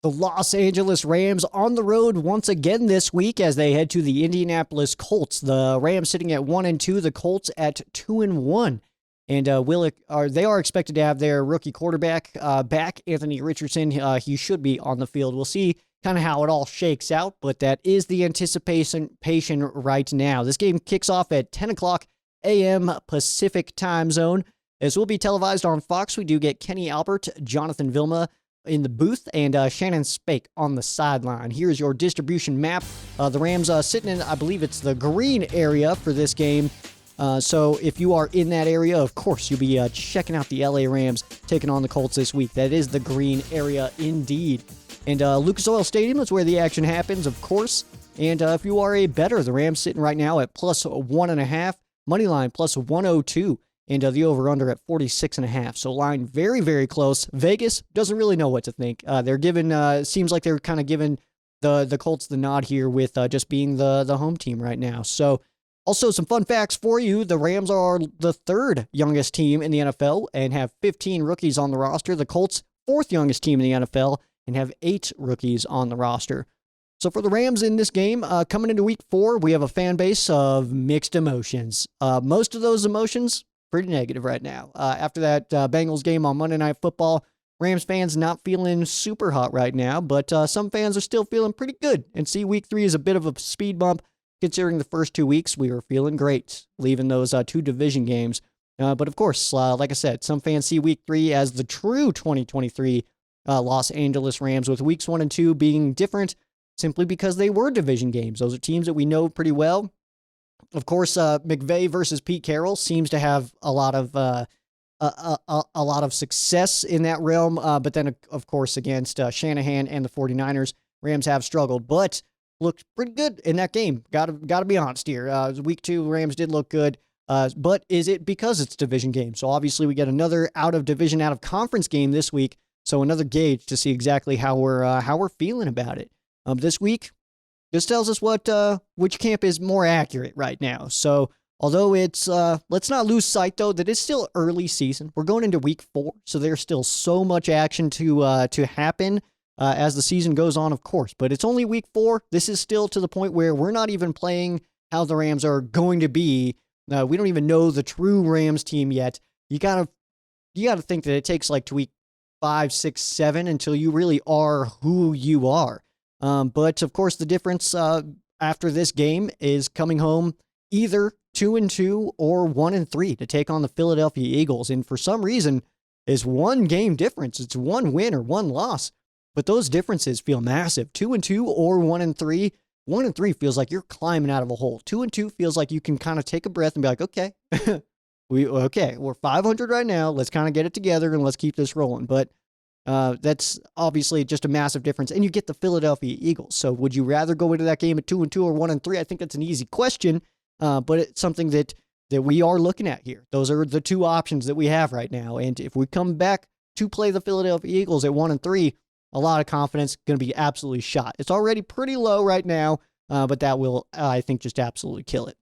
The Los Angeles Rams on the road once again this week as they head to the Indianapolis Colts. The Rams sitting at 1-2, the Colts at 2-1. And they are expected to have their rookie quarterback back, Anthony Richardson. He should be on the field. We'll see kind of how it all shakes out, but that is the anticipation right now. This game kicks off at 10 o'clock a.m. Pacific time zone. This will be televised on Fox. We do get Kenny Albert, Jonathan Vilma in the booth, and Shannon Spake on the sideline. Here's your distribution map. The Rams sitting in, I believe it's the green area for this game. So if you are in that area, of course, you'll be checking out the LA Rams taking on the Colts this week. That is the green area indeed. And Lucas Oil Stadium is where the action happens, of course. And if you are a bettor, the Rams sitting right now at plus 1.5, moneyline plus 102. And the over-under at 46.5. So line very, very close. Vegas doesn't really know what to think. They're given, seems like they're kind of giving the Colts the nod here with just being the home team right now. So also some fun facts for you. The Rams are the third youngest team in the NFL and have 15 rookies on the roster. The Colts, fourth youngest team in the NFL and have 8 rookies on the roster. So for the Rams in this game, coming into week 4, we have a fan base of mixed emotions. Most of those emotions pretty negative right now. After that Bengals game on Monday Night Football, Rams fans not feeling super hot right now, but some fans are still feeling pretty good and see week 3 as a bit of a speed bump considering the first 2 weeks we were feeling great, leaving those 2 division games. But of course, like I said, some fans see week 3 as the true 2023 Los Angeles Rams, with weeks 1 and 2 being different simply because they were division games. Those are teams that we know pretty well. Of course, McVay versus Pete Carroll seems to have a lot of success in that realm. But then, of course, against Shanahan and the 49ers, Rams have struggled, but looked pretty good in that game. Got to be honest here. Week 2, Rams did look good. But is it because it's division game? So obviously we get another out of conference game this week. So another gauge to see exactly how we're feeling about it. This week, this tells us which camp is more accurate right now. So although it's, let's not lose sight though that it's still early season. We're going into week 4, so there's still so much action to happen as the season goes on, of course. But it's only week 4. This is still to the point where we're not even playing how the Rams are going to be. We don't even know the true Rams team yet. You gotta think that it takes like to week 5, 6, 7 until you really are who you are. But of course, the difference after this game is coming home either 2-2 or 1-3 to take on the Philadelphia Eagles. And for some reason, is one game difference. It's one win or one loss, but those differences feel massive. 2-2 or 1-3. 1-3 feels like you're climbing out of a hole. 2-2 feels like you can kind of take a breath and be like, okay, we're 500 right now. Let's kind of get it together and let's keep this rolling. But that's obviously just a massive difference. And you get the Philadelphia Eagles. So would you rather go into that game at 2-2 or 1-3? I think that's an easy question, but it's something that we are looking at here. Those are the 2 options that we have right now. And if we come back to play the Philadelphia Eagles at 1-3, a lot of confidence, going to be absolutely shot. It's already pretty low right now, but that will, I think, just absolutely kill it.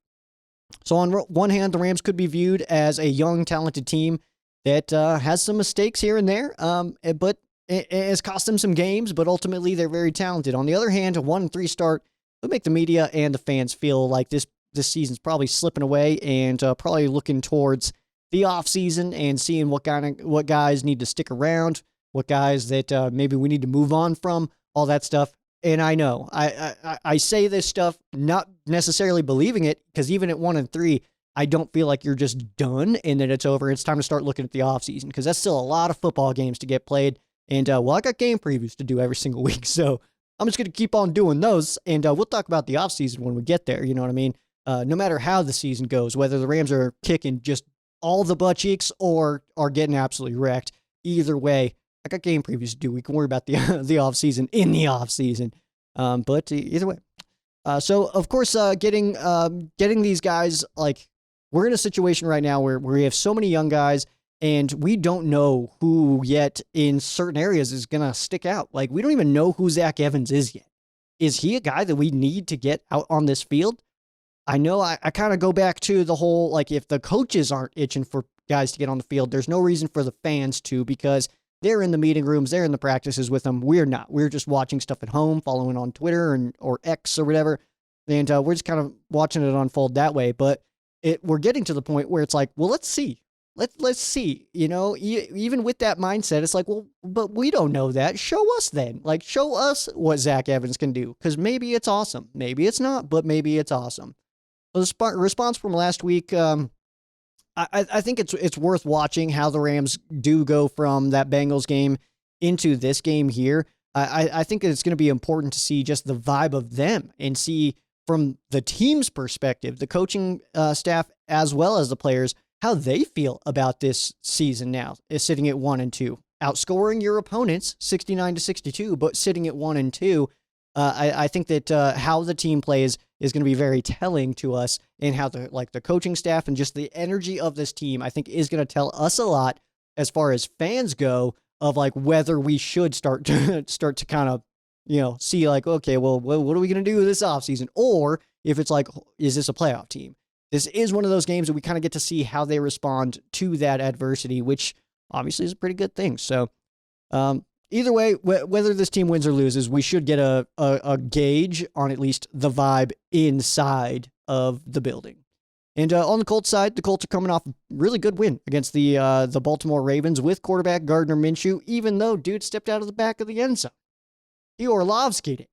So on one hand, the Rams could be viewed as a young, talented team that has some mistakes here and there, but it has cost them some games, but ultimately they're very talented. On the other hand, a 1-3 start would make the media and the fans feel like this season's probably slipping away and probably looking towards the offseason and seeing what guys need to stick around, what guys that maybe we need to move on from, all that stuff. And I know, I say this stuff not necessarily believing it, because even at 1-3, I don't feel like you're just done and that it's over. It's time to start looking at the offseason, because that's still a lot of football games to get played. And, I got game previews to do every single week, so I'm just going to keep on doing those, and we'll talk about the offseason when we get there, you know what I mean? No matter how the season goes, whether the Rams are kicking just all the butt cheeks or are getting absolutely wrecked, either way, I got game previews to do. We can worry about the offseason in the offseason, but either way. So, of course, getting these guys, like, we're in a situation right now where we have so many young guys, and we don't know who yet in certain areas is going to stick out. Like, we don't even know who Zach Evans is yet. Is he a guy that we need to get out on this field? I know I kind of go back to the whole, like, if the coaches aren't itching for guys to get on the field, there's no reason for the fans to, because They're in the meeting rooms, they're in the practices with them. We're not. We're just watching stuff at home, following on Twitter or X or whatever. And we're just kind of watching it unfold that way. But we're getting to the point where it's like, well, let's see. Let's see, even with that mindset, it's like, well, but we don't know that. Show us then. Like, show us what Zach Evans can do, because maybe it's awesome. Maybe it's not, but maybe it's awesome. So the response from last week, I think it's worth watching how the Rams do go from that Bengals game into this game here. I think it's going to be important to see just the vibe of them and see from the team's perspective, the coaching staff as well as the players, how they feel about this season now, is sitting at 1-2, outscoring your opponents 69-62, but sitting at 1-2. I think that how the team plays is going to be very telling to us, and how the coaching staff and just the energy of this team, I think, is going to tell us a lot as far as fans go, of like whether we should start to kind of, see like, okay, well, what are we going to do this offseason? Or if it's like, is this a playoff team? This is one of those games that we kind of get to see how they respond to that adversity, which obviously is a pretty good thing. So either way, whether this team wins or loses, we should get a gauge on at least the vibe inside of the building. And on the Colts side, the Colts are coming off a really good win against the Baltimore Ravens with quarterback Gardner Minshew, even though dude stepped out of the back of the end zone. He Orlovski'd it,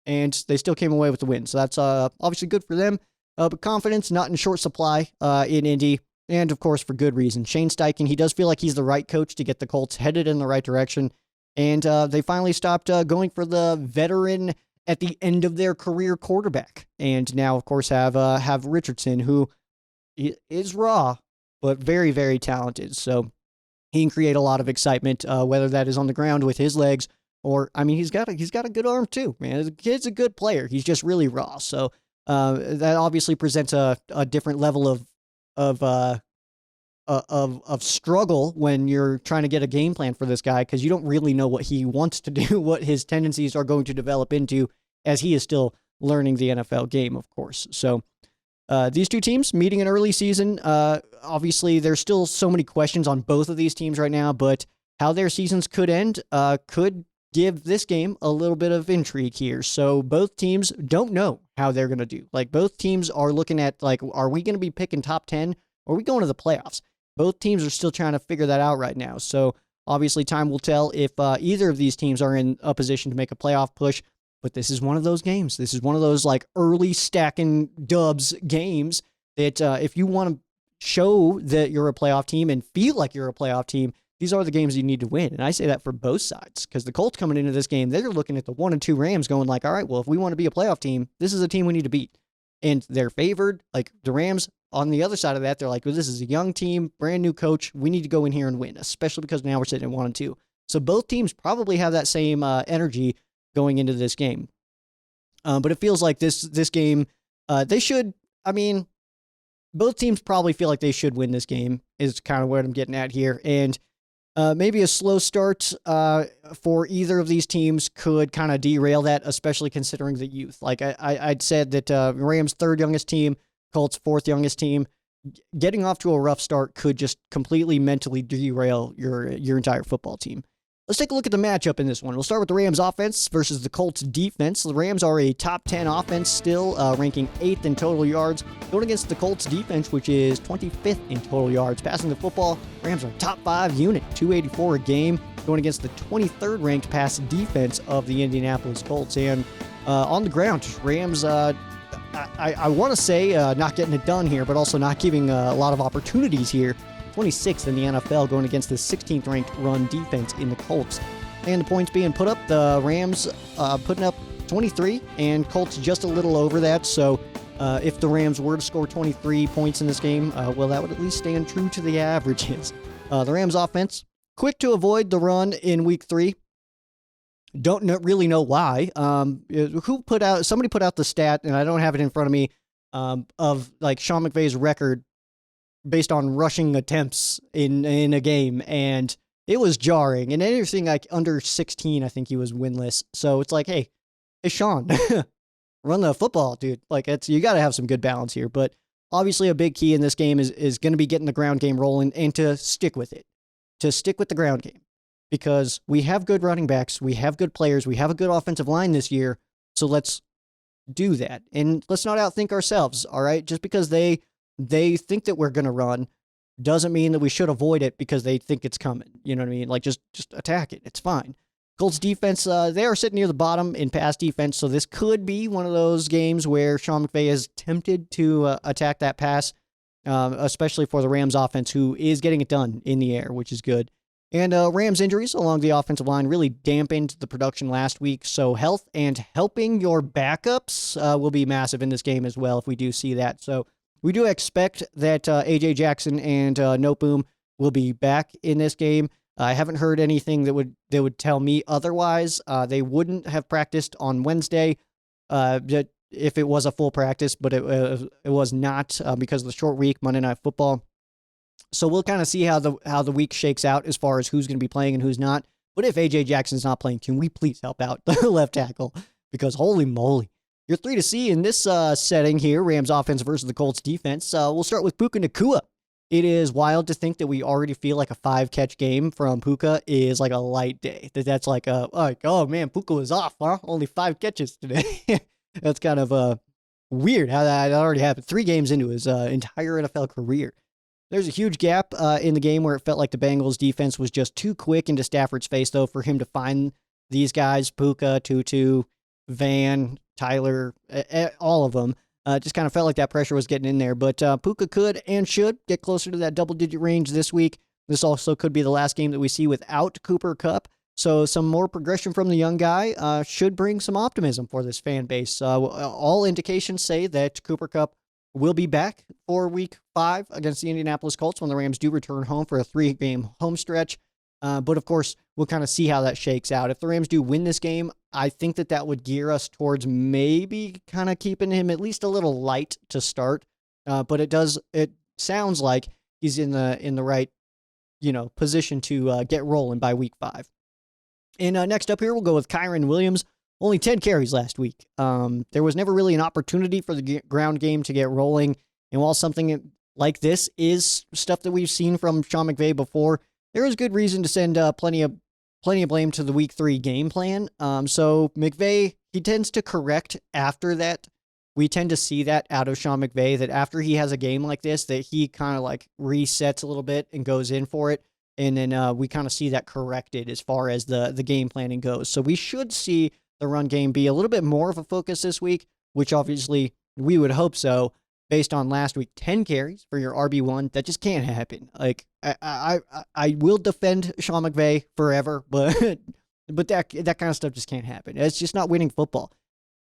and they still came away with the win. So that's obviously good for them. But confidence not in short supply in Indy, and of course for good reason. Shane Steichen, he does feel like he's the right coach to get the Colts headed in the right direction, and they finally stopped going for the veteran at the end of their career quarterback, and now of course have Richardson, who is raw but very, very talented. So he can create a lot of excitement, whether that is on the ground with his legs, or he's got a good arm too, man. The kid's a good player. He's just really raw. So. That obviously presents a different level of struggle when you're trying to get a game plan for this guy, because you don't really know what he wants to do, what his tendencies are going to develop into, as he is still learning the NFL game, of course. So these two teams meeting in early season, obviously there's still so many questions on both of these teams right now, but how their seasons could end could give this game a little bit of intrigue here. So both teams don't know how they're going to do. Like, both teams are looking at, like, are we going to be picking top 10, or are we going to the playoffs? Both teams are still trying to figure that out right now. So obviously time will tell if either of these teams are in a position to make a playoff push. But this is one of those games. This is one of those like early stacking dubs games that if you want to show that you're a playoff team and feel like you're a playoff team, these are the games you need to win. And I say that for both sides, because the Colts coming into this game, they're looking at the 1-2 Rams going like, all right, well, if we want to be a playoff team, this is a team we need to beat. And they're favored. Like, the Rams on the other side of that, they're like, well, this is a young team, brand new coach. We need to go in here and win, especially because now we're sitting at 1-2. So both teams probably have that same energy going into this game. But it feels like this game, they should, both teams probably feel like they should win this game, is kind of what I'm getting at here. And maybe a slow start for either of these teams could kind of derail that, especially considering the youth. Like I'd said that Rams' third youngest team, Colts' fourth youngest team, getting off to a rough start could just completely mentally derail your entire football team. Let's take a look at the matchup in this one. We'll start with the Rams offense versus the Colts defense. The Rams are a top 10 offense still, ranking 8th in total yards, going against the Colts defense, which is 25th in total yards. Passing the football, Rams are a top 5 unit, 284 a game, going against the 23rd ranked pass defense of the Indianapolis Colts. And on the ground, Rams, I want to say not getting it done here, but also not giving a lot of opportunities here. 26th in the NFL, going against the 16th ranked run defense in the Colts. And the points being put up, the Rams putting up 23 and Colts just a little over that. So if the Rams were to score 23 points in this game, well, that would at least stand true to the averages. The Rams offense, quick to avoid the run in week 3. Don't really know why. Somebody put out the stat, and I don't have it in front of me, of like Sean McVay's record based on rushing attempts in a game, and it was jarring. And anything like under 16, I think he was winless. So it's like, hey Sean, run the football, dude. Like, you got to have some good balance here. But obviously a big key in this game is going to be getting the ground game rolling and to stick with it, to stick with the ground game. because we have good running backs, we have good players, we have a good offensive line this year. So let's do that. And let's not outthink ourselves, all right? Just because they think that we're going to run doesn't mean that we should avoid it because they think it's coming. You know what I mean? Like, just attack it. It's fine. Colts defense, they are sitting near the bottom in pass defense, so this could be one of those games where Sean McVay is tempted to attack that pass, especially for the Rams offense, who is getting it done in the air, which is good. And Rams injuries along the offensive line really dampened the production last week, so health and helping your backups will be massive in this game as well if we do see that. So we do expect that A.J. Jackson and Noteboom will be back in this game. I haven't heard anything that would tell me otherwise. They wouldn't have practiced on Wednesday if it was a full practice, but it was not because of the short week, Monday Night Football. So we'll kind of see how the week shakes out as far as who's going to be playing and who's not. But if A.J. Jackson's not playing, can we please help out the left tackle? Because holy moly. You're 3-C in this setting here, Rams offense versus the Colts defense. We'll start with Puka Nacua. It is wild to think that we already feel like a 5-catch game from Puka is like a light day. That's like oh man, Puka was off, huh? Only 5 catches today. That's kind of weird how that already happened. 3 games into his entire NFL career. There's a huge gap in the game where it felt like the Bengals defense was just too quick into Stafford's face, though, for him to find these guys, Puka, Tutu, Van, Tyler, all of them. Just kind of felt like that pressure was getting in there. But Puka could and should get closer to that double-digit range this week. This also could be the last game that we see without Cooper Kupp. So some more progression from the young guy should bring some optimism for this fan base. All indications say that Cooper Kupp will be back for week 5 against the Indianapolis Colts when the Rams do return home for a 3-game home stretch. But of course, we'll kind of see how that shakes out. If the Rams do win this game, I think that would gear us towards maybe kind of keeping him at least a little light to start. But it sounds like he's in the right, position to get rolling by week 5. And next up here, we'll go with Kyren Williams. Only 10 carries last week. There was never really an opportunity for the ground game to get rolling. And while something like this is stuff that we've seen from Sean McVay before, there is good reason to send plenty of blame to the week 3 game plan. So McVay, he tends to correct after that. We tend to see that out of Sean McVay, that after he has a game like this, that he kind of like resets a little bit and goes in for it. And then we kind of see that corrected as far as the game planning goes. So we should see the run game be a little bit more of a focus this week, which obviously we would hope so. Based on last week, 10 carries for your RB1, that just can't happen. Like I will defend Sean McVay forever, but that kind of stuff just can't happen. It's just not winning football.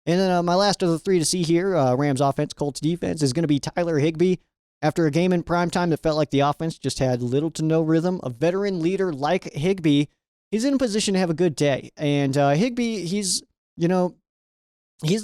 And then my last of the 3 to see here, Rams offense, Colts defense, is going to be Tyler Higbee. After a game in primetime that felt like the offense just had little to no rhythm, a veteran leader like Higbee, he's in a position to have a good day. And Higbee, he's the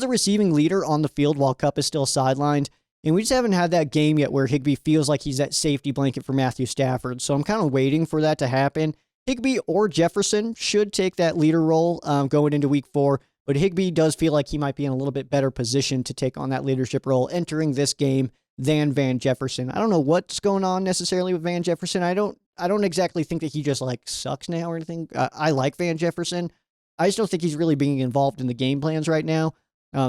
receiving leader on the field while Kupp is still sidelined. And we just haven't had that game yet where Higbee feels like he's that safety blanket for Matthew Stafford. So I'm kind of waiting for that to happen. Higbee or Jefferson should take that leader role going into week 4. But Higbee does feel like he might be in a little bit better position to take on that leadership role entering this game than Van Jefferson. I don't know what's going on necessarily with Van Jefferson. I don't exactly think that he just like sucks now or anything. I like Van Jefferson. I just don't think he's really being involved in the game plans right now.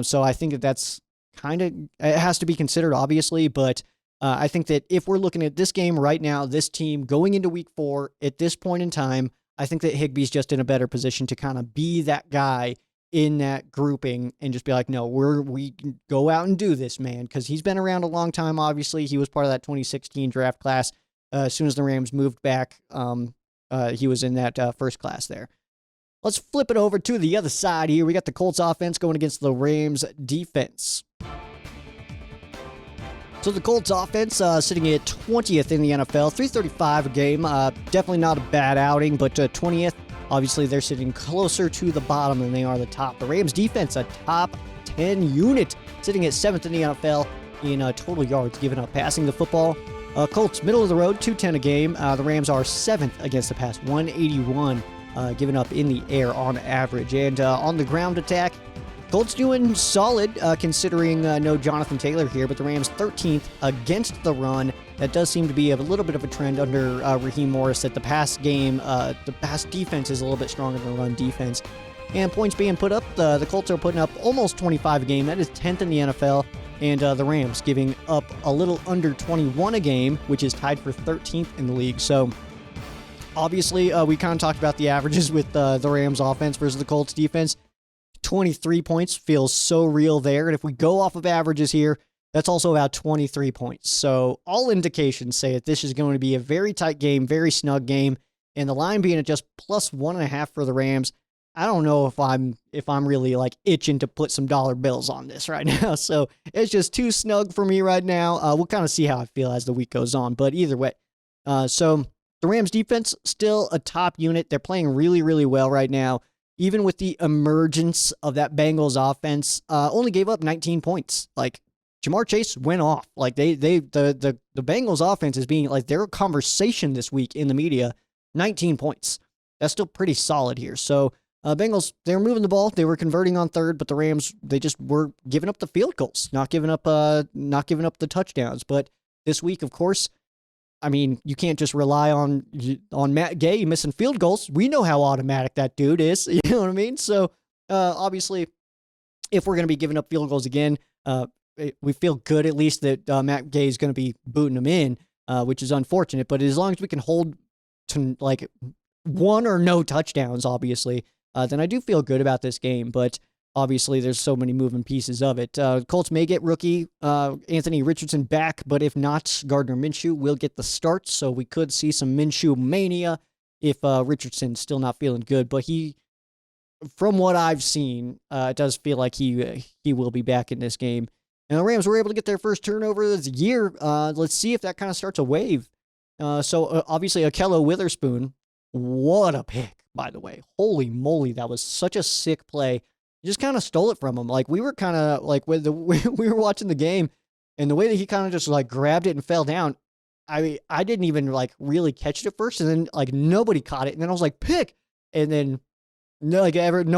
So I think that's kind of, it has to be considered, obviously, but I think that if we're looking at this game right now, this team going into week 4 at this point in time, I think that Higbee's just in a better position to kind of be that guy in that grouping and just be like, no, we can go out and do this, man, because he's been around a long time. Obviously, he was part of that 2016 draft class. As soon as the Rams moved back, he was in that first class there. Let's flip it over to the other side here. We got the Colts offense going against the Rams defense. So the Colts offense sitting at 20th in the NFL, 335 a game. Definitely not a bad outing, but 20th, obviously they're sitting closer to the bottom than they are the top. The Rams defense, a top 10 unit, sitting at 7th in the NFL in total yards given up passing the football. Colts, middle of the road, 210 a game. The Rams are 7th against the pass, 181 given up in the air on average. And on the ground attack, Colts doing solid considering no Jonathan Taylor here, but the Rams 13th against the run. That does seem to be a little bit of a trend under Raheem Morris, that the pass game, the pass defense is a little bit stronger than the run defense. And points being put up, the Colts are putting up almost 25 a game. That is 10th in the NFL. And the Rams giving up a little under 21 a game, which is tied for 13th in the league. So obviously, we kind of talked about the averages with the Rams offense versus the Colts defense. 23 points feels so real there. And if we go off of averages here, that's also about 23 points. So all indications say that this is going to be a very tight game, very snug game. And the line being at just plus 1.5 for the Rams, I don't know if I'm really like itching to put some dollar bills on this right now. So it's just too snug for me right now. We'll kind of see how I feel as the week goes on. But either way, so the Rams defense still a top unit. They're playing really, really well right now. Even with the emergence of that Bengals offense, only gave up 19 points. Like Jamar Chase went off. Like the Bengals offense is being like their conversation this week in the media. 19 points. That's still pretty solid here. So Bengals, they were moving the ball. They were converting on third, but the Rams, they just were giving up the field goals, not giving up the touchdowns. But this week, of course, I mean, you can't just rely on Matt Gay missing field goals. We know how automatic that dude is. You know what I mean? So obviously, if we're going to be giving up field goals again, we feel good at least that Matt Gay is going to be booting them in, which is unfortunate. But as long as we can hold to like one or no touchdowns, obviously, then I do feel good about this game. But obviously, there's so many moving pieces of it. Colts may get rookie Anthony Richardson back, but if not, Gardner Minshew will get the start. So we could see some Minshew mania if Richardson's still not feeling good. But he, from what I've seen, it does feel like he will be back in this game. And the Rams were able to get their first turnover of the year. Let's see if that kind of starts a wave. So obviously, Akello Witherspoon, what a pick, by the way. Holy moly, that was such a sick play. Just kind of stole it from him. Like we were kind of like when we were watching the game, and the way that he kind of just like grabbed it and fell down. I didn't even like really catch it at first, and then like nobody caught it, and then I was like pick, and then no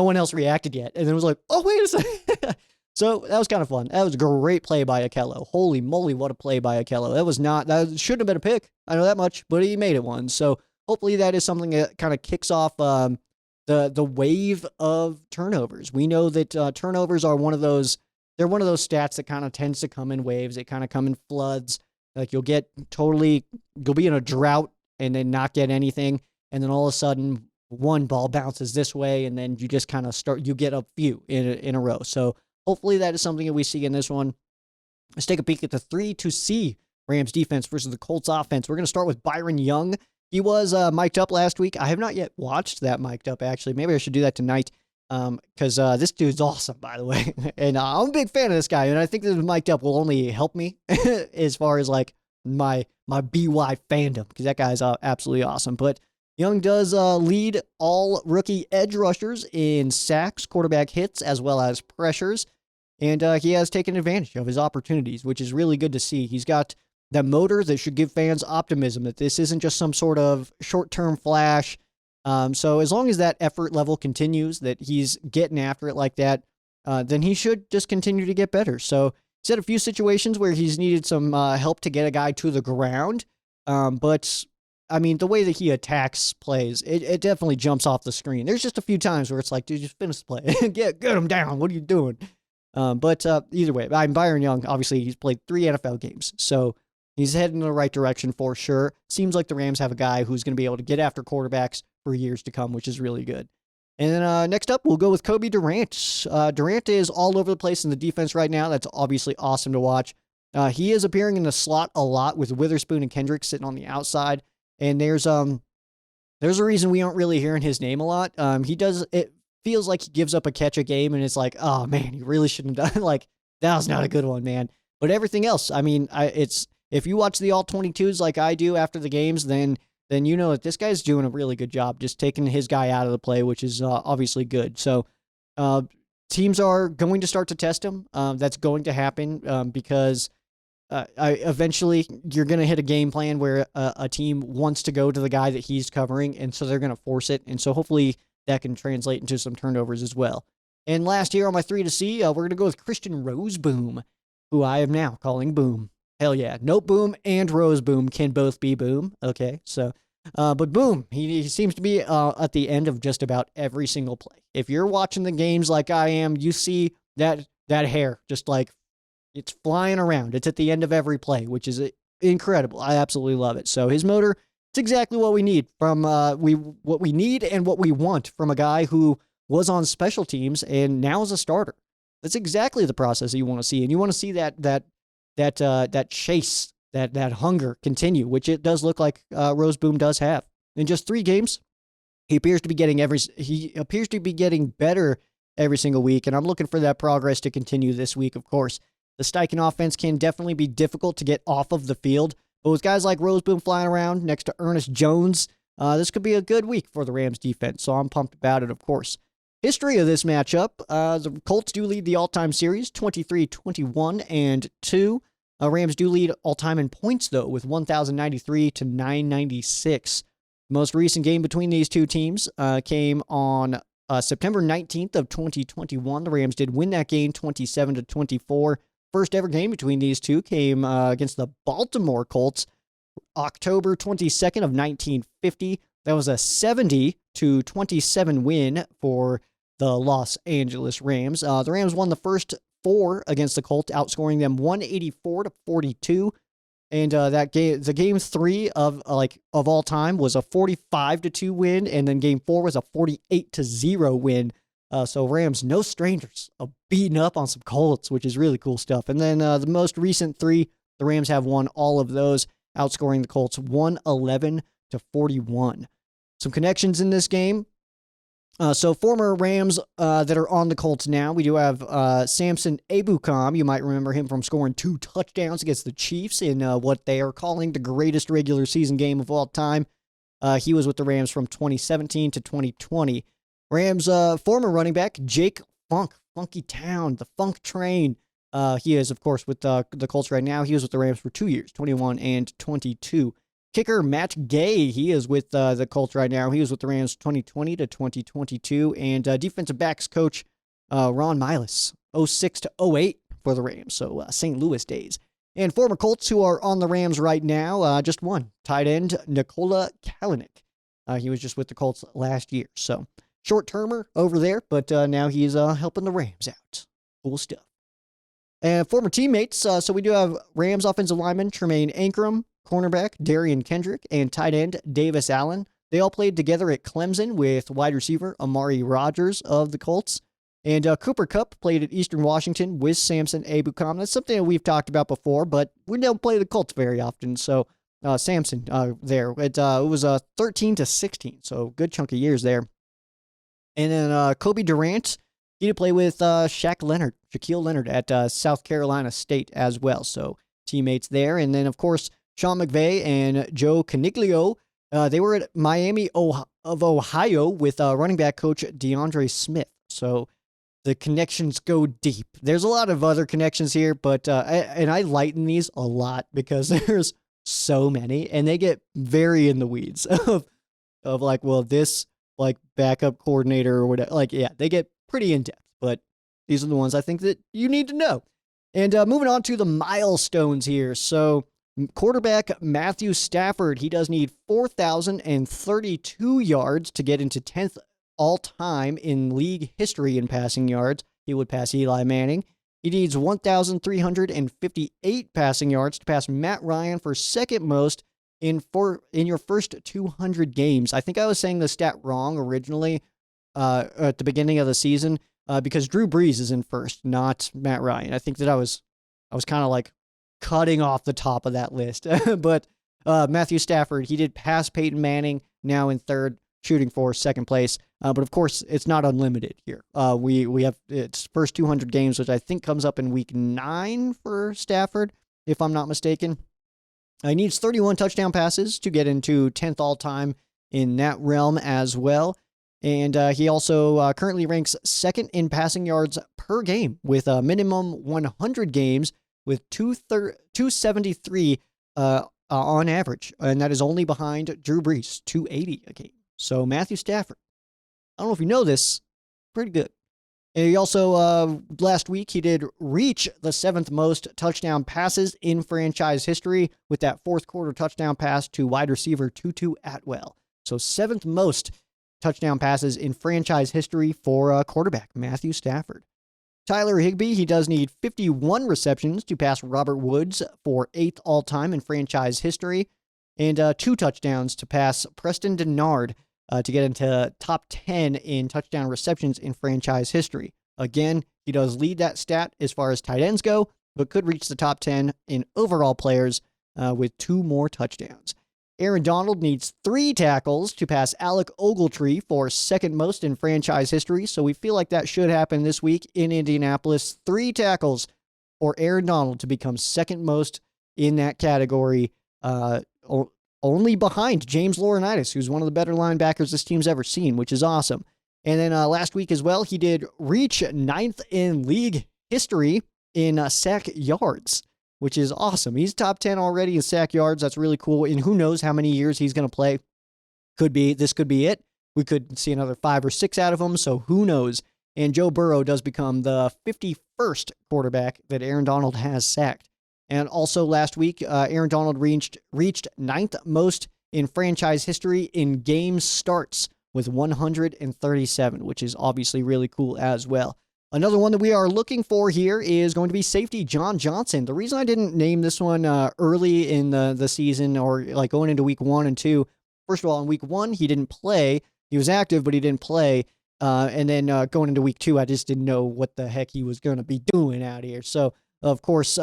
one else reacted yet, and then it was like, oh wait a second. So that was kind of fun. That was a great play by Akello. Holy moly, what a play by Akello. That shouldn't have been a pick. I know that much, but he made it one. So hopefully that is something that kind of kicks off the wave of turnovers. We know that turnovers are one of those stats that kind of tends to come in waves. They kind of come in floods. Like you'll be in a drought and then not get anything. And then all of a sudden one ball bounces this way, and then you just kind of you get a few in a row. So hopefully that is something that we see in this one. Let's take a peek at the 3-2C Rams defense versus the Colts offense. We're going to start with Byron Young. He was mic'd up last week. I have not yet watched that mic'd up, actually. Maybe I should do that tonight because this dude's awesome, by the way. And I'm a big fan of this guy, and I think that mic'd up will only help me as far as like my BY fandom, because that guy's absolutely awesome. But Young does lead all rookie edge rushers in sacks, quarterback hits, as well as pressures. And he has taken advantage of his opportunities, which is really good to see. He's got that motor that should give fans optimism that this isn't just some sort of short-term flash. So as long as that effort level continues, that he's getting after it like that, then he should just continue to get better. So he's had a few situations where he's needed some help to get a guy to the ground. But I mean, the way that he attacks plays, it definitely jumps off the screen. There's just a few times where it's like, dude, just finish the play. get him down. What are you doing? But either way, Byron Young, obviously, he's played 3 NFL games. So he's heading in the right direction for sure. Seems like the Rams have a guy who's going to be able to get after quarterbacks for years to come, which is really good. And then next up, we'll go with Kobe Durant. Durant is all over the place in the defense right now. That's obviously awesome to watch. He is appearing in the slot a lot with Witherspoon and Kendrick sitting on the outside. And there's a reason we aren't really hearing his name a lot. It feels like he gives up a catch a game, and it's like, oh man, he really shouldn't have done. Like, that was not a good one, man. But everything else, I mean, if you watch the all 22s like I do after the games, then you know that this guy's doing a really good job just taking his guy out of the play, which is obviously good. So teams are going to start to test him. That's going to happen because eventually you're going to hit a game plan where a team wants to go to the guy that he's covering, and so they're going to force it. And so hopefully that can translate into some turnovers as well. And last year on my 3 to see, we're going to go with Christian Roseboom, who I am now calling Boom. Hell yeah. Note Boom and Roseboom can both be Boom. Okay, so, but Boom, he seems to be at the end of just about every single play. If you're watching the games like I am, you see that hair just like it's flying around. It's at the end of every play, which is incredible. I absolutely love it. So his motor, it's exactly what we need from what we need and what we want from a guy who was on special teams and now is a starter. That's exactly the process you want to see, and you want to see that chase, that hunger continue, which it does look like Roseboom does have. In just 3 games, he appears to be getting better every single week, and I'm looking for that progress to continue this week, of course. The Steichen offense can definitely be difficult to get off of the field, but with guys like Roseboom flying around next to Ernest Jones, this could be a good week for the Rams defense, so I'm pumped about it, of course. History of this matchup, the Colts do lead the all-time series, 23-21 and 2. Rams do lead all-time in points, though, with 1,093 to 996. The most recent game between these two teams came on September 19th of 2021. The Rams did win that game 27-24. First ever game between these two came against the Baltimore Colts, October 22nd of 1950. That was a 70-27 win for the Los Angeles Rams. The Rams won the first 4 against the Colts, outscoring them 184-42. And the game 3 of all time was a 45-2 win, and then game 4 was a 48-0 win. So Rams, no strangers, beating up on some Colts, which is really cool stuff. And then the most recent 3, the Rams have won all of those, outscoring the Colts 111-41. Some connections in this game. So former Rams that are on the Colts now, we do have Samson Ebukam. You might remember him from scoring 2 touchdowns against the Chiefs in what they are calling the greatest regular season game of all time. He was with the Rams from 2017 to 2020. Rams former running back Jake Funk, Funky Town, the Funk Train. He is, of course, with the Colts right now. He was with the Rams for 2 years, 21 and 22. Kicker Matt Gay, he is with the Colts right now. He was with the Rams 2020 to 2022. And defensive backs coach Ron Miles, 06 to 08 for the Rams, so St. Louis days. And former Colts who are on the Rams right now, just one, tight end Nikola Kalanick. He was just with the Colts last year, so short-termer over there, but now he's helping the Rams out. Cool stuff. And former teammates, so we do have Rams offensive lineman Tremaine Ankrum, cornerback Darian Kendrick, and tight end Davis Allen. They all played together at Clemson with wide receiver Amari Rodgers of the Colts. And Cooper Kupp played at Eastern Washington with Samson Ebukam. That's something that we've talked about before, but we don't play the Colts very often. So Samson there. It was 13 to 16, so good chunk of years there. And then Kobe Durant, he did play with Shaquille Leonard at South Carolina State as well. So teammates there. And then, of course, Sean McVay and Joe Caniglio, they were at Miami of Ohio with running back coach DeAndre Smith. So the connections go deep. There's a lot of other connections here, but I lighten these a lot because there's so many, and they get very in the weeds of like, well, this like backup coordinator or whatever. Like, yeah, they get pretty in depth, but these are the ones I think that you need to know. And moving on to the milestones here. So quarterback Matthew Stafford, he does need 4,032 yards to get into 10th all-time in league history in passing yards. He would pass Eli Manning. He needs 1,358 passing yards to pass Matt Ryan for second most in your first 200 games. I think I was saying the stat wrong originally at the beginning of the season because Drew Brees is in first, not Matt Ryan. I think that I was kind of like cutting off the top of that list. But Matthew Stafford, he did pass Peyton Manning, now in third, shooting for second place. But of course, it's not unlimited here. We have its first 200 games, which I think comes up in week 9 for Stafford, if I'm not mistaken. He needs 31 touchdown passes to get into 10th all-time in that realm as well. And he also currently ranks second in passing yards per game with a minimum 100 games with 273 on average. And that is only behind Drew Brees, 280 a game. So Matthew Stafford, I don't know if you know this, pretty good. And he also, last week, he did reach the 7th most touchdown passes in franchise history with that fourth quarter touchdown pass to wide receiver Tutu Atwell. So 7th most touchdown passes in franchise history for quarterback Matthew Stafford. Tyler Higbee, he does need 51 receptions to pass Robert Woods for 8th all-time in franchise history, and 2 touchdowns to pass Preston Denard to get into top 10 in touchdown receptions in franchise history. Again, he does lead that stat as far as tight ends go, but could reach the top 10 in overall players with 2 more touchdowns. Aaron Donald needs 3 tackles to pass Alec Ogletree for 2nd most in franchise history, so we feel like that should happen this week in Indianapolis. 3 tackles for Aaron Donald to become 2nd most in that category, only behind James Laurinaitis, who's one of the better linebackers this team's ever seen, which is awesome. And then last week as well, he did reach 9th in league history in sack yards, which is awesome. He's top 10 already in sack yards. That's really cool. And who knows how many years he's going to play. This could be it. We could see another 5 or 6 out of him, so who knows. And Joe Burrow does become the 51st quarterback that Aaron Donald has sacked. And also last week, Aaron Donald reached 9th most in franchise history in game starts with 137, which is obviously really cool as well. Another one that we are looking for here is going to be safety John Johnson. The reason I didn't name this one early in the season or like going into week 1 and 2, first of all, in week 1, he didn't play. He was active, but he didn't play. And then going into week 2, I just didn't know what the heck he was going to be doing out here. So, of course,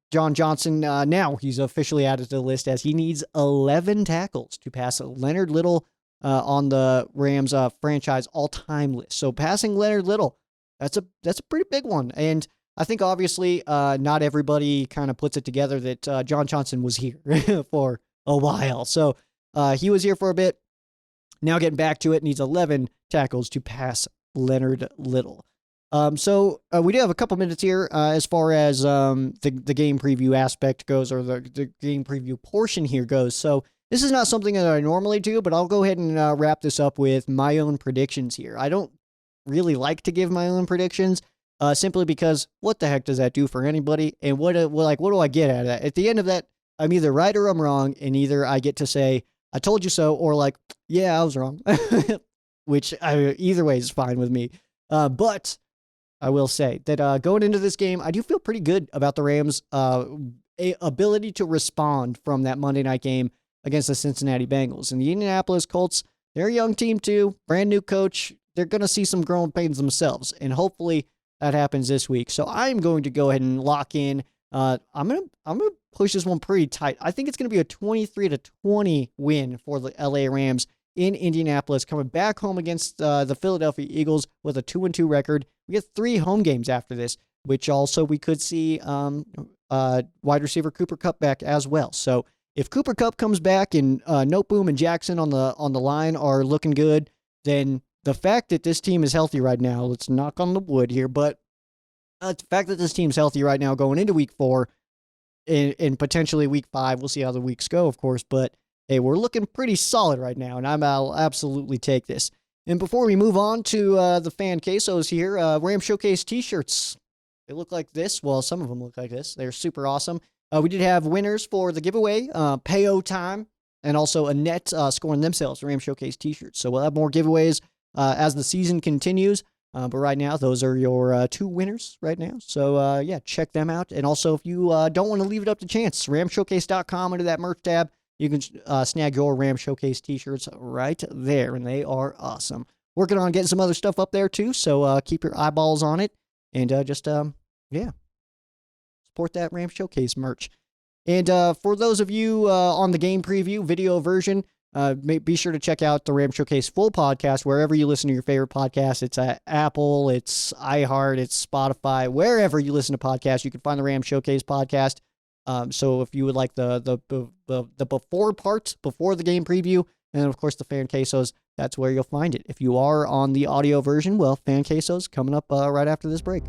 John Johnson, now he's officially added to the list as he needs 11 tackles to pass Leonard Little on the Rams franchise all-time list. So passing Leonard Little, that's a pretty big one. And I think obviously not everybody kind of puts it together that John Johnson was here for a while. So he was here for a bit. Now getting back to it, needs 11 tackles to pass Leonard Little. So we do have a couple minutes here as far as the game preview aspect goes, or the game preview portion here goes. So this is not something that I normally do, but I'll go ahead and wrap this up with my own predictions here. I don't really like to give my own predictions simply because what the heck does that do for anybody? And what do I get out of that? At the end of that, I'm either right or I'm wrong, and either I get to say, I told you so, or like, yeah, I was wrong, which either way is fine with me. But I will say that going into this game, I do feel pretty good about the Rams' ability to respond from that Monday night game against the Cincinnati Bengals. And the Indianapolis Colts, they're a young team too, brand new coach. They're going to see some growing pains themselves, and hopefully that happens this week. So I'm going to go ahead and lock in. I'm gonna push this one pretty tight. I think it's going to be a 23-20 win for the LA Rams in Indianapolis, coming back home against the Philadelphia Eagles with a 2-2 record. We get 3 home games after this, which also we could see wide receiver Cooper Kupp back as well. So if Cooper Kupp comes back and Noteboom and Jackson on the line are looking good, then the fact that this team is healthy right now, let's knock on the wood here, but the fact that this team's healthy right now going into week 4 and potentially week 5, we'll see how the weeks go, of course, but hey, we're looking pretty solid right now, and I'll absolutely take this. And before we move on to the fan quesos here, Ram Showcase t-shirts. They look like this. Well, some of them look like this. They're super awesome. We did have winners for the giveaway, Payo Time, and also Annette scoring themselves Ram Showcase t-shirts. So we'll have more giveaways as the season continues. But right now, those are your 2 winners right now. So, yeah, check them out. And also, if you don't want to leave it up to chance, ramshowcase.com under that merch tab, you can snag your Ram Showcase t-shirts right there, and they are awesome. Working on getting some other stuff up there, too, so keep your eyeballs on it, and yeah, support that Ram Showcase merch. And for those of you on the game preview video version, be sure to check out the Ram Showcase full podcast wherever you listen to your favorite podcast. It's at Apple, it's iHeart, it's Spotify, wherever you listen to podcasts, you can find the Ram Showcase podcast. So if you would like the before parts, before the game preview, and then of course the fan quesos, that's where you'll find it. If you are on the audio version, well, fan quesos coming up right after this break.